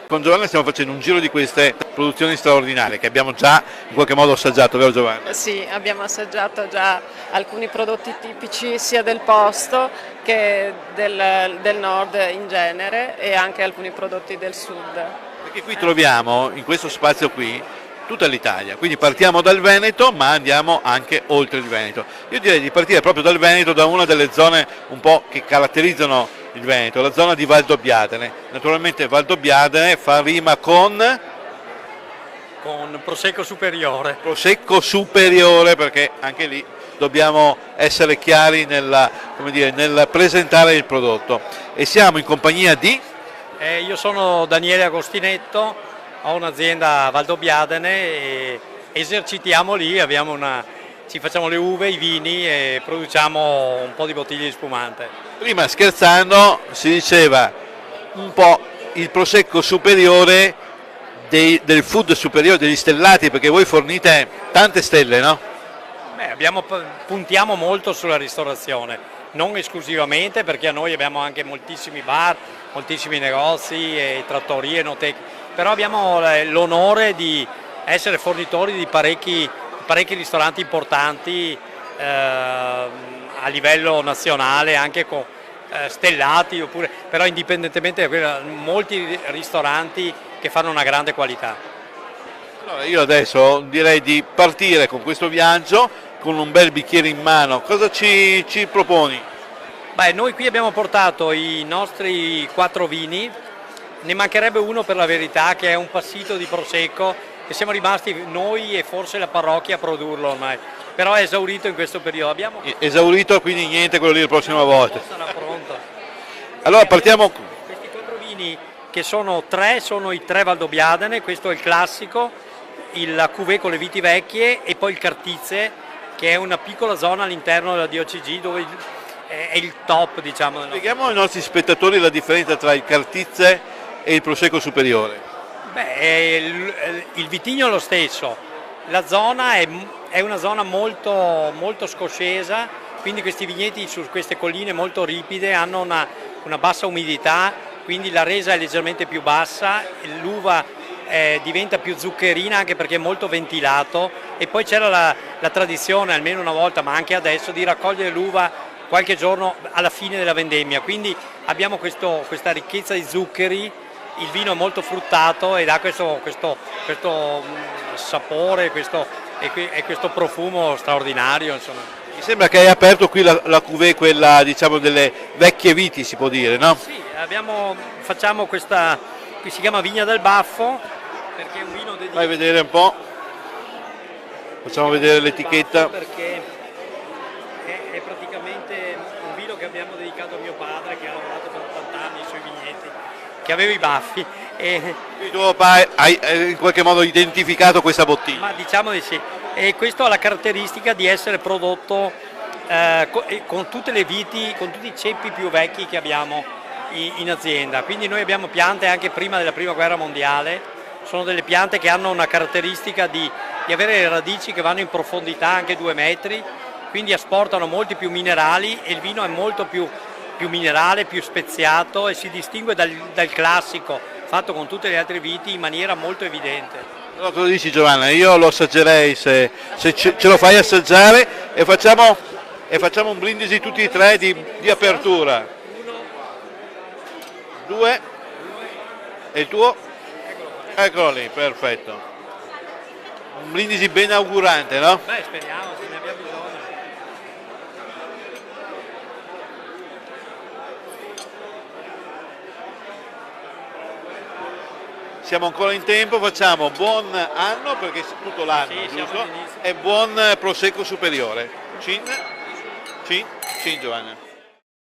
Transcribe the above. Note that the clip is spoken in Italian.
Con Giovanna stiamo facendo un giro di queste produzioni straordinarie che abbiamo già in qualche modo assaggiato, vero Giovanna? Sì, abbiamo assaggiato già alcuni prodotti tipici sia del posto che del nord in genere e anche alcuni prodotti del sud. Perché qui troviamo, in questo spazio qui, tutta l'Italia, quindi partiamo dal Veneto ma andiamo anche oltre il Veneto. Io direi di partire proprio dal Veneto, da una delle zone un po' che caratterizzano il Veneto, la zona di Valdobbiadene. Naturalmente Valdobbiadene fa rima con Prosecco superiore. Prosecco superiore, perché anche lì dobbiamo essere chiari nel presentare il prodotto. E siamo in compagnia di... Io sono Daniele Agostinetto, ho un'azienda a Valdobbiadene e esercitiamo lì, ci facciamo le uve, i vini e produciamo un po' di bottiglie di spumante. Prima scherzando si diceva un po' il prosecco superiore del food superiore, degli stellati, perché voi fornite tante stelle, no? Puntiamo molto sulla ristorazione, non esclusivamente, perché a noi abbiamo anche moltissimi bar, moltissimi negozi e trattorie, enoteche, però abbiamo l'onore di essere fornitori di parecchi ristoranti importanti a livello nazionale, anche con stellati, però indipendentemente da quello, molti ristoranti che fanno una grande qualità. Allora io adesso direi di partire con questo viaggio con un bel bicchiere in mano. Cosa ci proponi? Noi qui abbiamo portato i nostri 4 vini, ne mancherebbe uno per la verità, che è un passito di Prosecco, e siamo rimasti noi e forse la parrocchia a produrlo ormai, però è esaurito in questo periodo. Esaurito, quindi niente, quello lì la prossima volta. Sarà pronto. Allora partiamo. Questi 4 vini, che sono 3, sono i 3 Valdobbiadene, questo è il classico, il cuvée con le viti vecchie e poi il Cartizze, che è una piccola zona all'interno della DOCG dove è il top, diciamo. Spieghiamo ai nostri spettatori la differenza tra il Cartizze e il Prosecco superiore. Il vitigno è lo stesso, la zona è una zona molto, molto scoscesa, quindi questi vigneti su queste colline molto ripide hanno una bassa umidità, quindi la resa è leggermente più bassa, l'uva diventa più zuccherina anche perché è molto ventilato, e poi c'era la tradizione, almeno una volta ma anche adesso, di raccogliere l'uva qualche giorno alla fine della vendemmia, quindi abbiamo questa ricchezza di zuccheri, il vino è molto fruttato ed ha questo sapore e questo profumo straordinario, insomma. Mi sembra che hai aperto qui la cuvée, quella diciamo delle vecchie viti, si può dire, no? Sì, facciamo questa, qui si chiama Vigna del Baffo, perché è un vino dedicato. Fai vedere un po', facciamo vedere l'etichetta. Perché è praticamente un vino che abbiamo dedicato a mio padre, che ha lavorato per 80 anni sui vigneti, che aveva i baffi. Quindi tuo papà hai in qualche modo identificato questa bottiglia? Ma diciamo di sì, e questo ha la caratteristica di essere prodotto con tutte le viti, con tutti i ceppi più vecchi che abbiamo in azienda, quindi noi abbiamo piante anche prima della prima guerra mondiale, sono delle piante che hanno una caratteristica di avere le radici che vanno in profondità anche 2 metri, quindi asportano molti più minerali e il vino è molto più minerale, più speziato e si distingue dal classico fatto con tutte le altre viti in maniera molto evidente. Allora, cosa dici Giovanna? Io lo assaggerei se ce lo fai assaggiare e facciamo un brindisi tutti e 3 di apertura. 2 e il tuo? Eccolo lì, perfetto. Un brindisi ben augurante, no? Speriamo, se ne abbiamo bisogno. Siamo ancora in tempo, facciamo buon anno perché è tutto l'anno, Sì, giusto? all'inizio. E buon prosecco superiore. Cin Giovanna.